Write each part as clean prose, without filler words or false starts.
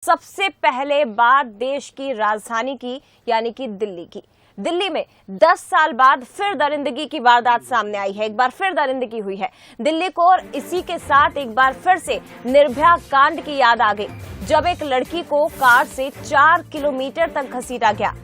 सबसे पहले बात देश की राजधानी की यानी कि दिल्ली की। दिल्ली में 10 साल बाद फिर दरिंदगी की वारदात सामने आई है। एक बार फिर दरिंदगी हुई है दिल्ली को, और इसी के साथ एक बार फिर से निर्भया कांड की याद आ गई, जब एक लड़की को कार से 4 किलोमीटर तक घसीटा गया।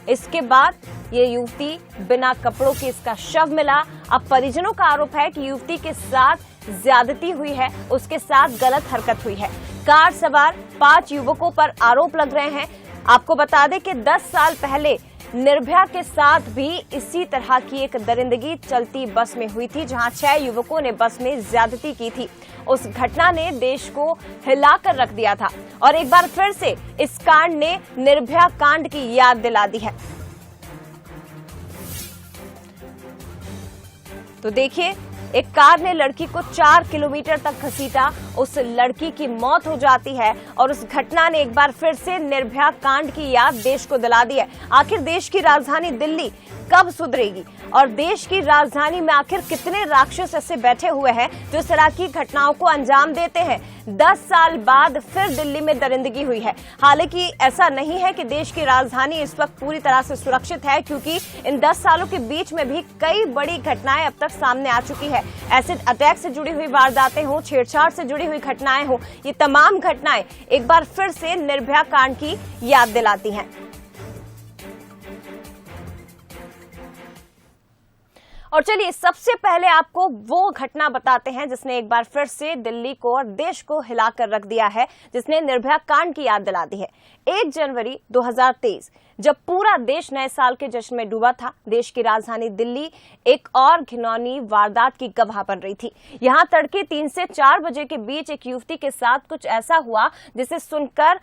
इसके बाद ये युवती बिना कपड़ों के इसका शव मिला। अब परिजनों का आरोप है कि युवती के साथ ज्यादती हुई है, उसके साथ गलत हरकत हुई है। कार सवार 5 युवकों पर आरोप लग रहे हैं। आपको बता दें कि 10 साल पहले निर्भया के साथ भी इसी तरह की एक दरिंदगी चलती बस में हुई थी, जहां 6 युवकों ने बस में ज्यादती की थी। उस घटना ने देश को हिलाकर रख दिया था और एक बार फिर से इस कांड ने निर्भया कांड की याद दिला दी है। तो देखिए, एक कार ने लड़की को 4 किलोमीटर तक घसीटा, उस लड़की की मौत हो जाती है और उस घटना ने एक बार फिर से निर्भया कांड की याद देश को दिला दी है। आखिर देश की राजधानी दिल्ली कब सुधरेगी और देश की राजधानी में आखिर कितने राक्षस ऐसे बैठे हुए हैं जो इस तरह की घटनाओं को अंजाम देते हैं। 10 साल बाद फिर दिल्ली में दरिंदगी हुई है। हालांकि ऐसा नहीं है कि देश की राजधानी इस वक्त पूरी तरह से सुरक्षित है, क्योंकि इन 10 सालों के बीच में भी कई बड़ी घटनाएं अब तक सामने आ चुकी है। एसिड अटैक से जुड़ी हुई वारदातें हो, छेड़छाड़ से जुड़ी हुई घटनाएं हो, ये तमाम घटनाएं एक बार फिर से निर्भया कांड की याद दिलाती हैं। और चलिए, सबसे पहले आपको वो घटना बताते हैं जिसने एक बार फिर से दिल्ली को और देश को हिलाकर रख दिया है, जिसने निर्भया कांड की याद दिला दी है। 1 जनवरी 2023 जब पूरा देश नए साल के जश्न में डूबा था, देश की राजधानी दिल्ली एक और घिनौनी वारदात की गवाह बन रही थी। यहां तड़के 3 से 4 बजे के बीच एक युवती के साथ कुछ ऐसा हुआ जिसे सुनकर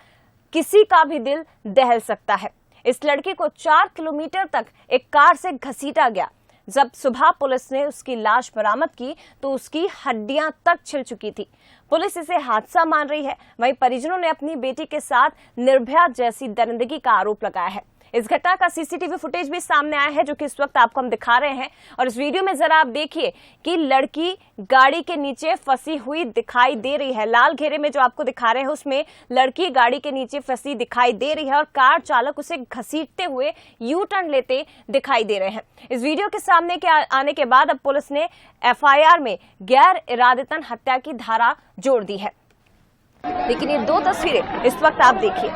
किसी का भी दिल दहल सकता है। इस लड़की को 4 किलोमीटर तक एक कार से घसीटा गया। जब सुबह पुलिस ने उसकी लाश बरामद की तो उसकी हड्डियां तक छिल चुकी थी। पुलिस इसे हादसा मान रही है। वहीं परिजनों ने अपनी बेटी के साथ निर्भया जैसी दरिंदगी का आरोप लगाया है। इस घटना का सीसीटीवी फुटेज भी सामने आया है, जो कि इस वक्त आपको हम दिखा रहे हैं। और इस वीडियो में जरा आप देखिए कि लड़की गाड़ी के नीचे फंसी हुई दिखाई दे रही है। लाल घेरे में जो आपको दिखा रहे हैं उसमें लड़की गाड़ी के नीचे फंसी दिखाई दे रही है और कार चालक उसे घसीटते हुए यू टर्न लेते दिखाई दे रहे हैं। इस वीडियो के सामने आने के बाद अब पुलिस ने एफआईआर में गैर इरादतन हत्या की धारा जोड़ दी है। लेकिन ये 2 तस्वीरें इस वक्त आप देखिए।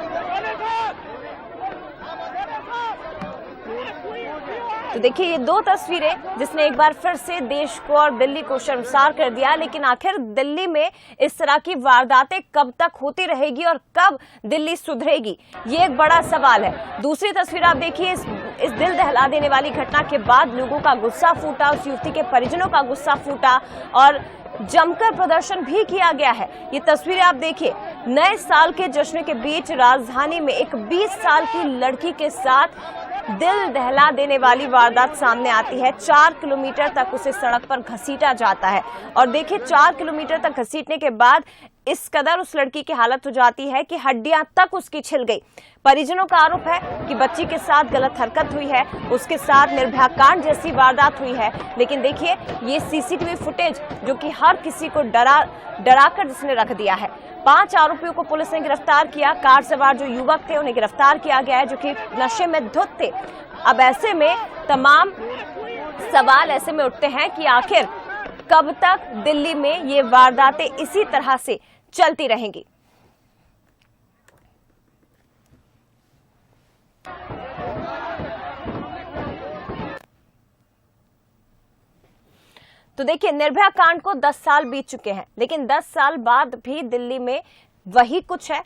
तो देखिए, ये 2 तस्वीरें जिसने एक बार फिर से देश को और दिल्ली को शर्मसार कर दिया। लेकिन आखिर दिल्ली में इस तरह की वारदातें कब तक होती रहेगी और कब दिल्ली सुधरेगी, ये एक बड़ा सवाल है। दूसरी तस्वीर आप देखिए। इस दिल दहला देने वाली घटना के बाद लोगों का गुस्सा फूटा, उस युवती के परिजनों का गुस्सा फूटा और जमकर प्रदर्शन भी किया गया है। ये तस्वीरें आप देखिए। नए साल के जश्न के बीच राजधानी में एक 20 साल की लड़की के साथ दिल दहला देने वाली वारदात सामने आती है। 4 किलोमीटर तक उसे सड़क पर घसीटा जाता है और देखिए, 4 किलोमीटर तक घसीटने के बाद इस कदर उस लड़की की हालत हो जाती है कि हड्डियां तक उसकी छिल गई। परिजनों का आरोप है कि बच्ची के साथ गलत हरकत हुई है, उसके साथ निर्भया कांड जैसी वारदात हुई है। लेकिन देखिए, ये सीसीटीवी फुटेज जो कि हर किसी को डराकर जिसने रख दिया है। 5 आरोपियों को पुलिस ने गिरफ्तार किया। कार सवार जो युवक थे उन्हें गिरफ्तार किया गया है, जो कि नशे में धुत थे। अब ऐसे में तमाम सवाल ऐसे में उठते हैं कि आखिर कब तक दिल्ली में ये वारदातें इसी तरह से चलती रहेंगी। तो देखिए, निर्भया कांड को 10 साल बीत चुके हैं, लेकिन 10 साल बाद भी दिल्ली में वही कुछ है,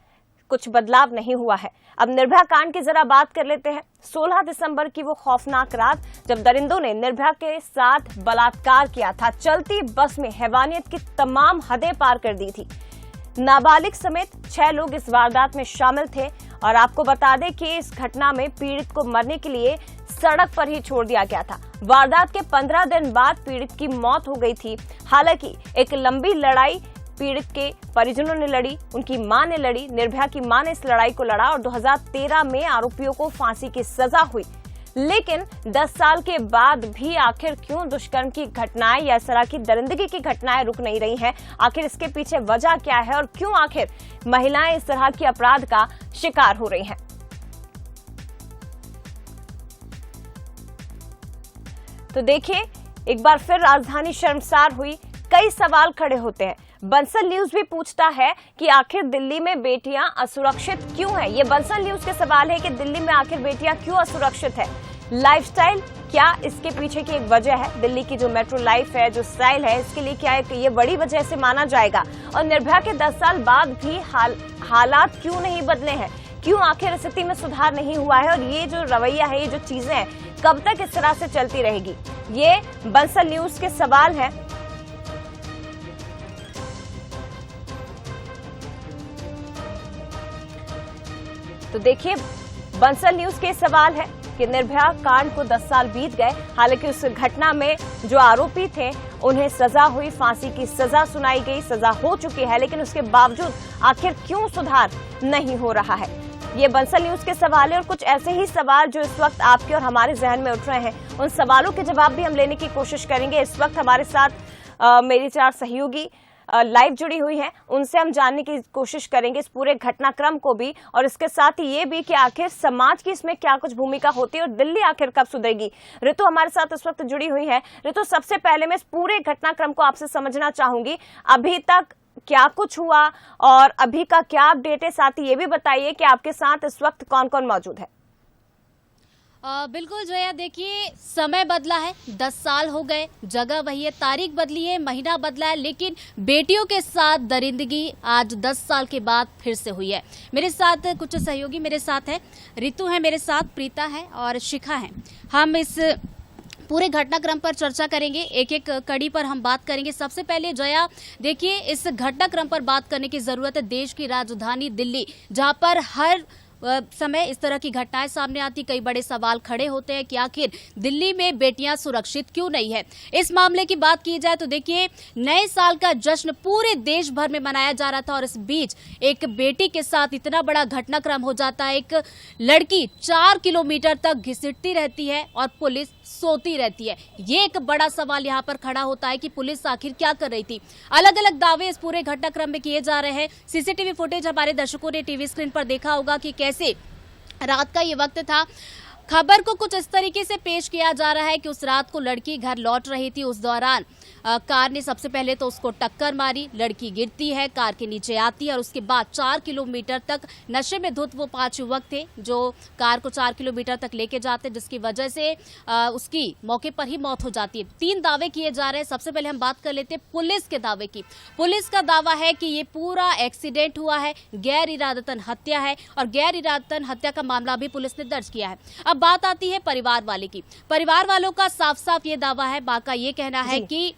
कुछ बदलाव नहीं हुआ है। अब निर्भया कांड की जरा बात कर लेते हैं। 16 दिसंबर की वो खौफनाक रात जब दरिंदों ने निर्भया के साथ बलात्कार किया था। चलती बस में हैवानियत की तमाम हदें पार कर दी थी। नाबालिग समेत 6 लोग इस वारदात में शामिल थे और आपको बता दें कि इस घटना में पीड़ित को मरने के लिए सड़क पर ही छोड़ दिया गया था। वारदात के 15 दिन बाद पीड़ित की मौत हो गई थी। हालांकि एक लंबी लड़ाई पीड़ित के परिजनों ने लड़ी, उनकी मां ने लड़ी। निर्भया की मां ने इस लड़ाई को लड़ा और 2013 में आरोपियों को फांसी की सजा हुई। लेकिन 10 साल के बाद भी आखिर क्यों दुष्कर्म की घटनाएं या इस तरह की दरिंदगी की घटनाएं रुक नहीं रही हैं? आखिर इसके पीछे वजह क्या है और क्यों आखिर महिलाएं इस तरह की अपराध का शिकार हो रही हैं? तो देखिए, एक बार फिर राजधानी शर्मसार हुई। कई सवाल खड़े होते हैं। बंसल न्यूज भी पूछता है कि आखिर दिल्ली में बेटियां असुरक्षित क्यों हैं? ये बंसल न्यूज के सवाल है कि दिल्ली में आखिर बेटियां क्यों असुरक्षित है? लाइफस्टाइल क्या इसके पीछे की एक वजह है? दिल्ली की जो मेट्रो लाइफ है, जो स्टाइल है, इसके लिए क्या ये बड़ी वजह से माना जाएगा? और निर्भया के 10 साल बाद भी हालात क्यों नहीं बदले हैं? क्यों आखिर स्थिति में सुधार नहीं हुआ है? और ये जो रवैया है, ये जो चीजें हैं, कब तक इस तरह से चलती रहेगी? ये बंसल न्यूज के सवाल हैं। तो देखिए, बंसल न्यूज के सवाल है कि निर्भया कांड को 10 साल बीत गए। हालांकि उस घटना में जो आरोपी थे उन्हें सजा हुई, फांसी की सजा सुनाई गई, सजा हो चुकी है, लेकिन उसके बावजूद आखिर क्यों सुधार नहीं हो रहा है? ये बंसल न्यूज के सवाल है और कुछ ऐसे ही सवाल जो इस वक्त आपके और हमारे जहन में उठ रहे हैं, उन सवालों के जवाब भी हम लेने की कोशिश करेंगे। इस वक्त हमारे साथ मेरी 4 सहयोगी लाइव जुड़ी हुई हैं, उनसे हम जानने की कोशिश करेंगे इस पूरे घटनाक्रम को भी, और इसके साथ ही ये भी कि आखिर समाज की इसमें क्या कुछ भूमिका होती है और दिल्ली आखिर कब सुधरेगी। ऋतु हमारे साथ इस वक्त जुड़ी हुई है। ऋतु, सबसे पहले मैं इस पूरे घटनाक्रम को आपसे समझना चाहूंगी, अभी तक क्या कुछ हुआ और अभी का क्या अपडेट है? साथ ही ये भी बताइए कि आपके साथ इस वक्त कौन कौन मौजूद है। बिल्कुल जया, देखिए समय बदला है, 10 साल हो गए, जगह वही है, तारीख बदली है, महीना बदला है, लेकिन बेटियों के साथ दरिंदगी आज 10 साल के बाद फिर से हुई है। मेरे साथ कुछ सहयोगी मेरे साथ है, ऋतु है मेरे साथ, प्रीता है और शिखा है। हम इस पूरे घटनाक्रम पर चर्चा करेंगे, एक एक कड़ी पर हम बात करेंगे। सबसे पहले जया, देखिए इस घटनाक्रम पर बात करने की जरूरत है। देश की राजधानी दिल्ली, जहां पर हर समय इस तरह की घटनाएं सामने आती, कई बड़े सवाल खड़े होते हैं कि आखिर दिल्ली में बेटियां सुरक्षित क्यों नहीं है। इस मामले की बात की जाए तो देखिए, नए साल का जश्न पूरे देश भर में मनाया जा रहा था और इस बीच एक बेटी के साथ इतना बड़ा घटनाक्रम हो जाता है। एक लड़की 4 किलोमीटर तक घसीटती रहती है और पुलिस सोती रहती है। ये एक बड़ा सवाल यहाँ पर खड़ा होता है कि पुलिस आखिर क्या कर रही थी। अलग अलग दावे इस पूरे घटनाक्रम में किए जा रहे हैं। सीसीटीवी फुटेज हमारे दर्शकों ने टीवी स्क्रीन पर देखा होगा कि कैसे रात का ये वक्त था। खबर को कुछ इस तरीके से पेश किया जा रहा है कि उस रात को लड़की घर लौट रही थी, उस दौरान कार ने सबसे पहले तो उसको टक्कर मारी, लड़की गिरती है, कार के नीचे आती है और उसके बाद 4 किलोमीटर तक नशे में धुत वो 5 युवक थे जो कार को 4 किलोमीटर तक लेके जाते, जिसकी वजह से उसकी मौके पर ही मौत हो जाती है। 3 दावे किए जा रहे हैं। सबसे पहले हम बात कर लेते हैं पुलिस के दावे की। पुलिस का दावा है कि ये पूरा एक्सीडेंट हुआ है, गैर इरादतन हत्या है और गैर इरादतन हत्या का मामला भी पुलिस ने दर्ज किया है। अब बात आती है परिवार वाले की। परिवार वालों का साफ साफ ये दावा है, मां का ये कहना है कि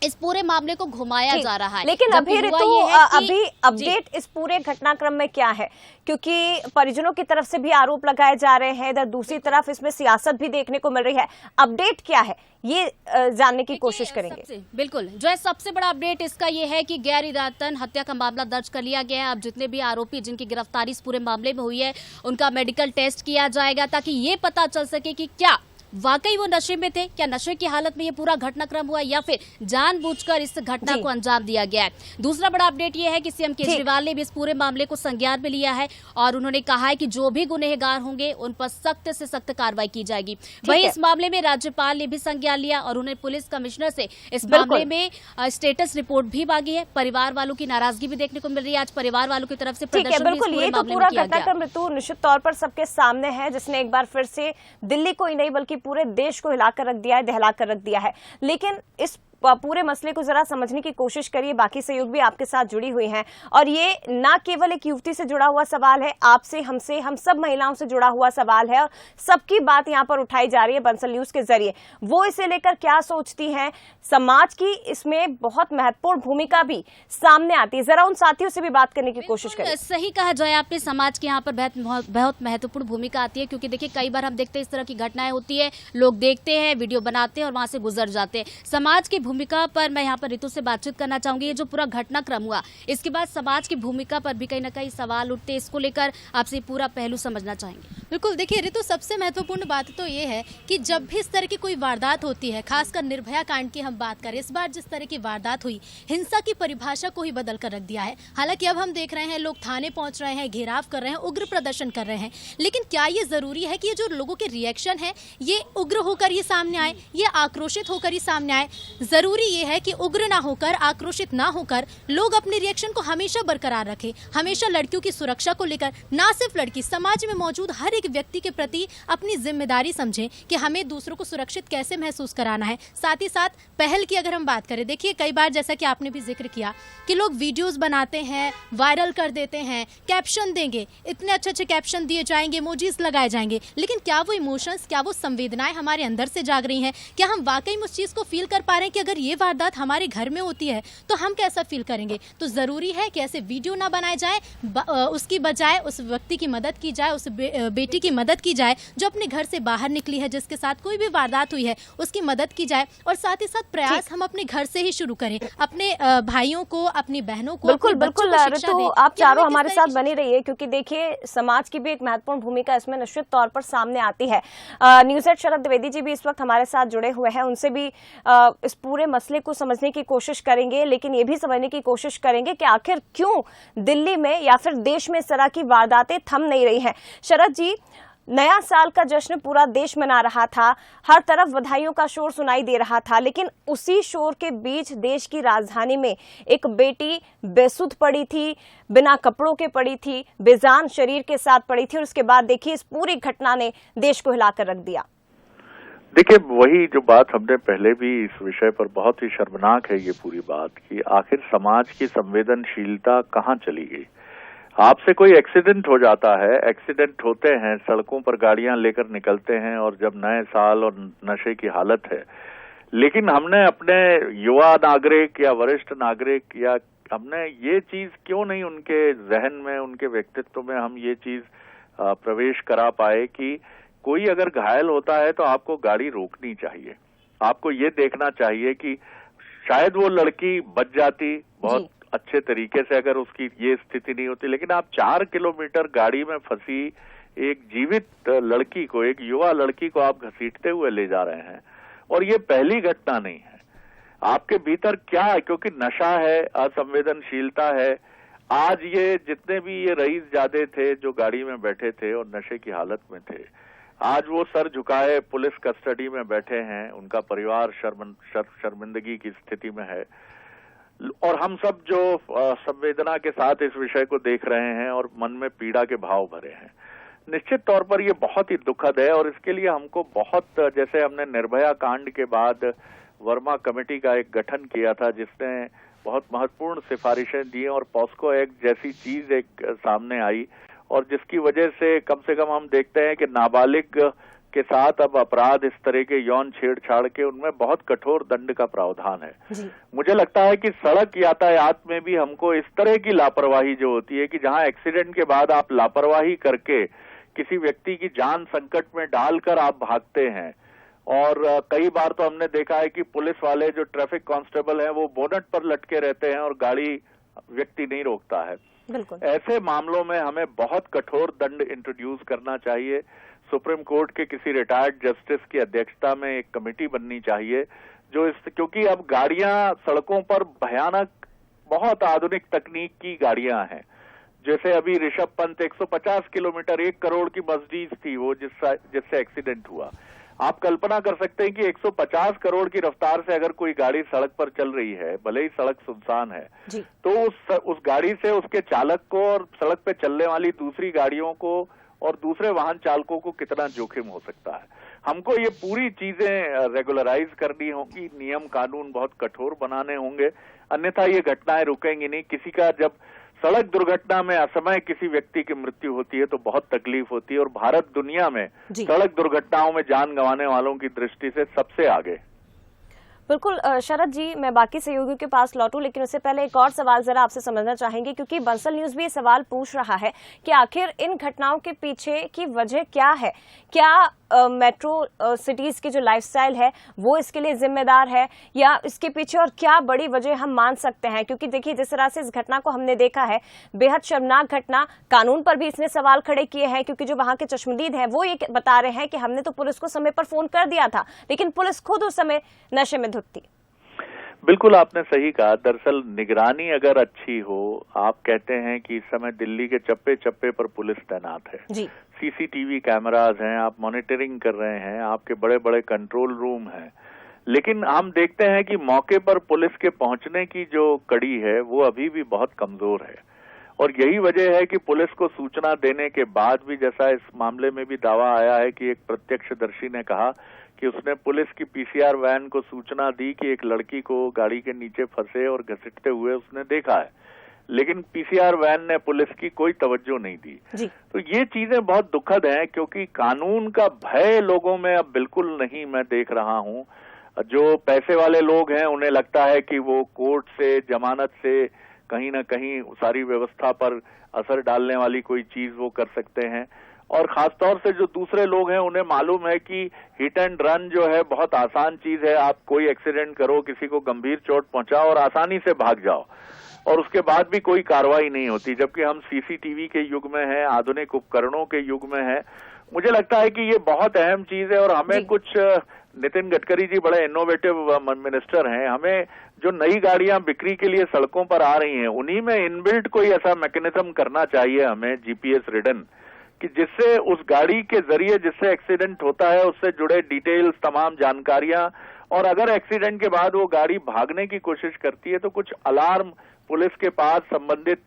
इस पूरे मामले को घुमाया जा रहा है। लेकिन अभी ऋतु, अभी अपडेट इस पूरे घटनाक्रम में क्या है? क्योंकि परिजनों की तरफ से भी आरोप लगाए जा रहे हैं, इधर दूसरी तरफ इसमें सियासत भी देखने को मिल रही है। अपडेट क्या है ये जानने की कोशिश करेंगे। बिल्कुल, जो है सबसे बड़ा अपडेट इसका ये है कि गैर इरादतन हत्या का मामला दर्ज कर लिया गया है। अब जितने भी आरोपी जिनकी गिरफ्तारी इस पूरे मामले में हुई है, उनका मेडिकल टेस्ट किया जाएगा ताकि ये पता चल सके कि क्या वाकई वो नशे में थे, क्या नशे की हालत में ये पूरा घटनाक्रम हुआ या फिर जानबूझकर इस घटना को अंजाम दिया गया है। दूसरा बड़ा अपडेट ये है कि सीएम केजरीवाल ने भी इस पूरे मामले को संज्ञान में लिया है और उन्होंने कहा है कि जो भी गुनहगार होंगे उन पर सख्त से सख्त कार्रवाई की जाएगी। वहीं इस मामले में राज्यपाल ने भी संज्ञान लिया और उन्हें पुलिस कमिश्नर से इस मामले में स्टेटस रिपोर्ट भी मांगी है। परिवार वालों की नाराजगी भी देखने को मिल रही है। आज परिवार वालों की तरफ से प्रदर्शन बिल्कुल, ये तो पूरा घटनाक्रम ऋतु निश्चित तौर पर सबके सामने है, जिसने एक बार फिर से दिल्ली को ही नहीं बल्कि पूरे देश को हिलाकर रख दिया है, दहलाकर रख दिया है। लेकिन इस पूरे मसले को जरा समझने की कोशिश करिए। बाकी सहयोग भी आपके साथ जुड़ी हुई हैं और ये ना केवल एक युवती से जुड़ा हुआ सवाल है, आपसे, हमसे, हम सब महिलाओं से जुड़ा हुआ सवाल है और सबकी बात यहाँ पर उठाई जा रही है बंसल न्यूज के जरिए। वो इसे लेकर क्या सोचती हैं, समाज की इसमें बहुत महत्वपूर्ण भूमिका भी सामने आती है। जरा उन साथियों से भी बात करने की कोशिश करें। सही कहा जाए आपने, समाज की यहाँ पर बहुत महत्वपूर्ण भूमिका आती है क्योंकि देखिए कई बार हम देखते हैं इस तरह की घटनाएं होती है, लोग देखते हैं, वीडियो बनाते हैं और वहां से गुजर जाते हैं। समाज की भूमिका पर मैं यहाँ पर ऋतु से बातचीत करना चाहूंगी। ये जो पूरा घटनाक्रम हुआ, इसके बाद समाज की भूमिका पर भी कहीं ना कहीं सवाल उठते, इसको लेकर आपसे पूरा पहलू समझना चाहेंगे। बिल्कुल, देखिए ऋतु, सबसे महत्वपूर्ण बात तो ये है कि जब भी इस तरह की कोई वारदात होती है, खासकर निर्भया कांड की हम बात करें, इस बार जिस तरह की वारदात हुई, हिंसा की परिभाषा को ही बदल कर रख दिया है। हालांकि अब हम देख रहे हैं लोग थाने पहुंच रहे हैं, घेराव कर रहे हैं, उग्र प्रदर्शन कर रहे हैं, लेकिन क्या ये जरूरी है कि ये जो लोगों के रिएक्शन है ये उग्र होकर ये सामने आए, ये आक्रोशित होकर ही सामने आए? जरूरी ये है कि उग्र ना होकर, आक्रोशित ना होकर लोग अपने रिएक्शन को हमेशा बरकरार रखें, हमेशा लड़कियों की सुरक्षा को लेकर, ना सिर्फ लड़की, समाज में मौजूद हर एक व्यक्ति के प्रति अपनी जिम्मेदारी समझें कि हमें दूसरों को सुरक्षित कैसे महसूस कराना है। साथ ही साथ पहल की अगर हम बात करें, देखिए कई बार जैसा कि आपने भी जिक्र किया कि लोग वीडियोस बनाते हैं, वायरल कर देते हैं, कैप्शन देंगे, इतने अच्छे अच्छे कैप्शन दिए जाएंगे, इमोजीज लगाए जाएंगे, लेकिन क्या वो इमोशंस, क्या वो संवेदनाएं हमारे अंदर से जाग रही हैं? क्या हम वाकई में उस चीज को फील कर पा रहे हैं कि अगर ये वारदात हमारे घर में होती है तो हम कैसा फील करेंगे? तो जरूरी है कि ऐसे वीडियो ना बनाए जाए, उसकी बजाय उस व्यक्ति की मदद की जाए, उस बेटी की मदद की जाए जो अपने घर से बाहर निकली है, जिसके साथ कोई भी वारदात हुई है, उसकी मदद की जाए। और साथ ही साथ प्रयास हम अपने घर से ही शुरू करें, अपने भाइयों को, अपनी बहनों को, बिल्कुल बिल्कुल ऋतु, आप चारों हमारे साथ बनी रहिए, क्योंकि देखिए समाज की भी एक महत्वपूर्ण भूमिका इसमें निश्चित तौर पर सामने आती है। न्यूज़ एट शरद द्विवेदी जी भी इस वक्त हमारे साथ जुड़े हुए हैं, उनसे भी इस पूरे मसले को समझने की कोशिश करेंगे, लेकिन ये भी समझने की कोशिश करेंगे कि आखिर क्यों दिल्ली में या फिर देश में इस तरह की वारदातें थम नहीं रही हैं। शरद जी, नया साल का जश्न पूरा देश मना रहा था, हर तरफ बधाइयों का शोर सुनाई दे रहा था, लेकिन उसी शोर के बीच देश की राजधानी में एक बेटी बेसुध पड़ी थी, बिना कपड़ों के पड़ी थी, बेजान शरीर के साथ पड़ी थी, और उसके बाद देखिए इस पूरी घटना ने देश को हिलाकर रख दिया। देखिए, वही जो बात हमने पहले भी इस विषय पर, बहुत ही शर्मनाक है ये पूरी बात कि आखिर समाज की संवेदनशीलता कहाँ चली गई। आपसे कोई एक्सीडेंट हो जाता है, एक्सीडेंट होते हैं, सड़कों पर गाड़ियां लेकर निकलते हैं, और जब नए साल और नशे की हालत है, लेकिन हमने अपने युवा नागरिक या वरिष्ठ नागरिक या हमने ये चीज क्यों नहीं उनके जहन में, उनके व्यक्तित्व में हम ये चीज प्रवेश करा पाए कि कोई अगर घायल होता है तो आपको गाड़ी रोकनी चाहिए, आपको ये देखना चाहिए कि शायद वो लड़की बच जाती बहुत अच्छे तरीके से अगर उसकी ये स्थिति नहीं होती, लेकिन आप 4 किलोमीटर गाड़ी में फंसी एक जीवित लड़की को, एक युवा लड़की को आप घसीटते हुए ले जा रहे हैं। और ये पहली घटना नहीं है। आपके भीतर क्या है, क्योंकि नशा है, असंवेदनशीलता है। आज ये जितने भी ये रईस जादे थे जो गाड़ी में बैठे थे और नशे की हालत में थे, आज वो सर झुकाए पुलिस कस्टडी में बैठे हैं, उनका परिवार शर्मिंदगी की स्थिति में है, और हम सब जो संवेदना के साथ इस विषय को देख रहे हैं और मन में पीड़ा के भाव भरे हैं। निश्चित तौर पर ये बहुत ही दुखद है, और इसके लिए हमको बहुत, जैसे हमने निर्भया कांड के बाद वर्मा कमेटी का एक गठन किया था जिसने बहुत महत्वपूर्ण सिफारिशें दी और पॉस्को एक्ट जैसी चीज एक सामने आई, और जिसकी वजह से कम हम देखते हैं कि नाबालिग के साथ अब अपराध, इस तरह के यौन छेड़छाड़ के, उनमें बहुत कठोर दंड का प्रावधान है। मुझे लगता है कि सड़क यातायात में भी हमको इस तरह की लापरवाही जो होती है कि जहां एक्सीडेंट के बाद आप लापरवाही करके किसी व्यक्ति की जान संकट में डालकर आप भागते हैं, और कई बार तो हमने देखा है कि पुलिस वाले जो ट्रैफिक कांस्टेबल हैं वो बोनट पर लटके रहते हैं और गाड़ी व्यक्ति नहीं रोकता है। ऐसे मामलों में हमें बहुत कठोर दंड इंट्रोड्यूस करना चाहिए। सुप्रीम कोर्ट के किसी रिटायर्ड जस्टिस की अध्यक्षता में एक कमेटी बननी चाहिए जो क्योंकि अब गाड़ियां सड़कों पर भयानक, बहुत आधुनिक तकनीक की गाड़ियां हैं। जैसे अभी ऋषभ पंत 150 किलोमीटर, 1 करोड़ की मर्सिडीज थी वो जिससे एक्सीडेंट हुआ। आप कल्पना कर सकते हैं कि 150 करोड़ की रफ्तार से अगर कोई गाड़ी सड़क पर चल रही है, भले ही सड़क सुनसान है, तो उस गाड़ी से उसके चालक को और सड़क पे चलने वाली दूसरी गाड़ियों को और दूसरे वाहन चालकों को कितना जोखिम हो सकता है। हमको ये पूरी चीजें रेगुलराइज करनी होगी, नियम कानून बहुत कठोर बनाने होंगे, अन्यथा ये घटनाएं रुकेंगी नहीं। किसी का जब सड़क दुर्घटना में असमय किसी व्यक्ति की मृत्यु होती है तो बहुत तकलीफ होती है, और भारत दुनिया में सड़क दुर्घटनाओं में जान गंवाने वालों की दृष्टि से सबसे आगे। बिल्कुल शरद जी, मैं बाकी सहयोगियों के पास लौटूं, लेकिन उससे पहले एक और सवाल जरा आपसे समझना चाहेंगे, क्योंकि बंसल न्यूज भी ये सवाल पूछ रहा है कि आखिर इन घटनाओं के पीछे की वजह क्या है। क्या मेट्रो सिटीज की जो लाइफस्टाइल है वो इसके लिए जिम्मेदार है, या इसके पीछे और क्या बड़ी वजह हम मान सकते हैं? क्योंकि देखिए जिस तरह से इस घटना को हमने देखा है, बेहद शर्मनाक घटना, कानून पर भी इसने सवाल खड़े किए हैं, क्योंकि जो वहां के चश्मदीद हैं वो ये बता रहे हैं कि हमने तो पुलिस को समय पर फोन कर दिया था, लेकिन पुलिस खुद उस समय नशे में धुत थी। बिल्कुल आपने सही कहा। दरअसल निगरानी अगर अच्छी हो, आप कहते हैं कि इस समय दिल्ली के चप्पे चप्पे पर पुलिस तैनात है जी। सीसीटीवी कैमरास हैं, आप मॉनिटरिंग कर रहे हैं, आपके बड़े बड़े कंट्रोल रूम हैं, लेकिन हम देखते हैं कि मौके पर पुलिस के पहुंचने की जो कड़ी है वो अभी भी बहुत कमजोर है। और यही वजह है कि पुलिस को सूचना देने के बाद भी, जैसा इस मामले में भी दावा आया है कि एक प्रत्यक्षदर्शी ने कहा कि उसने पुलिस की पीसीआर वैन को सूचना दी कि एक लड़की को गाड़ी के नीचे फंसे और घसीटते हुए उसने देखा है, लेकिन पीसीआर वैन ने पुलिस की कोई तवज्जो नहीं दी जी। तो ये चीजें बहुत दुखद हैं, क्योंकि कानून का भय लोगों में अब बिल्कुल नहीं मैं देख रहा हूं। जो पैसे वाले लोग हैं उन्हें लगता है कि वो कोर्ट से, जमानत से कहीं ना कहीं सारी व्यवस्था पर असर डालने वाली कोई चीज वो कर सकते हैं, और खासतौर से जो दूसरे लोग हैं उन्हें मालूम है कि हिट एंड रन जो है बहुत आसान चीज है। आप कोई एक्सीडेंट करो, किसी को गंभीर चोट पहुंचाओ और आसानी से भाग जाओ, और उसके बाद भी कोई कार्रवाई नहीं होती, जबकि हम सीसीटीवी के युग में हैं, आधुनिक उपकरणों के युग में हैं। मुझे लगता है कि ये बहुत अहम चीज है, और हमें कुछ, नितिन गडकरी जी बड़े इनोवेटिव मिनिस्टर हैं, हमें जो नई गाड़ियां बिक्री के लिए सड़कों पर आ रही हैं उन्हीं में इनबिल्ट कोई ऐसा मैकेनिज्म करना चाहिए हमें, जीपीएस रिडन, कि जिससे उस गाड़ी के जरिए जिससे एक्सीडेंट होता है उससे जुड़े डिटेल्स, तमाम जानकारियां, और अगर एक्सीडेंट के बाद वो गाड़ी भागने की कोशिश करती है तो कुछ अलार्म पुलिस के पास, संबंधित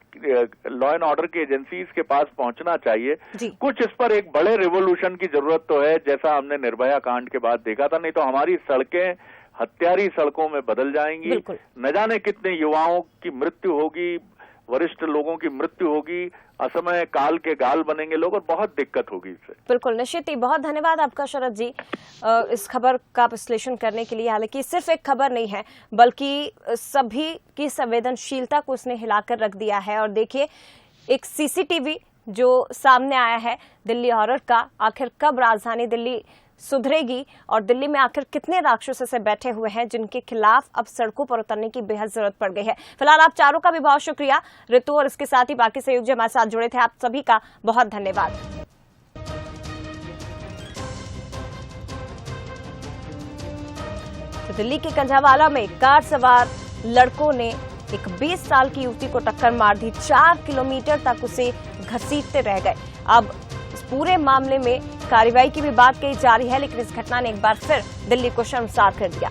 लॉ एंड ऑर्डर की एजेंसीज के पास पहुंचना चाहिए। कुछ इस पर एक बड़े रिवोल्यूशन की जरूरत तो है, जैसा हमने निर्भया कांड के बाद देखा था, नहीं तो हमारी सड़कें हत्यारी सड़कों में बदल जाएंगी। न जाने कितने युवाओं की मृत्यु होगी, वरिष्ठ लोगों की मृत्यु होगी, असमय काल के गाल बनेंगे लोग, और बहुत दिक्कत होगी इससे। बिल्कुल निश्चित ही, बहुत धन्यवाद आपका शरद जी इस खबर का विश्लेषण करने के लिए। हालांकि सिर्फ एक खबर नहीं है, बल्कि सभी की संवेदनशीलता को उसने हिलाकर रख दिया है। और देखिए एक सीसीटीवी जो सामने आया है दिल्ली हॉरर का, आखिर कब राजधानी दिल्ली सुधरेगी और दिल्ली में आखिर कितने राक्षस से बैठे हुए हैं जिनके खिलाफ अब सड़कों पर उतरने की बेहद जरूरत पड़ गई है। फिलहाल आप चारों का भी बहुत शुक्रिया, ऋतु और इसके साथ ही बाकी सहयोगी हमारे साथ जुड़े थे, आप सभी का बहुत धन्यवाद। तो दिल्ली के कंझावाला में कार सवार लड़कों ने एक 20 साल की युवती को टक्कर मार दी, 4 किलोमीटर तक उसे घसीटते रह गए। अब इस पूरे मामले में कार्रवाई की भी बात कही जा रही है, लेकिन इस घटना ने एक बार फिर दिल्ली को शर्मसार कर दिया।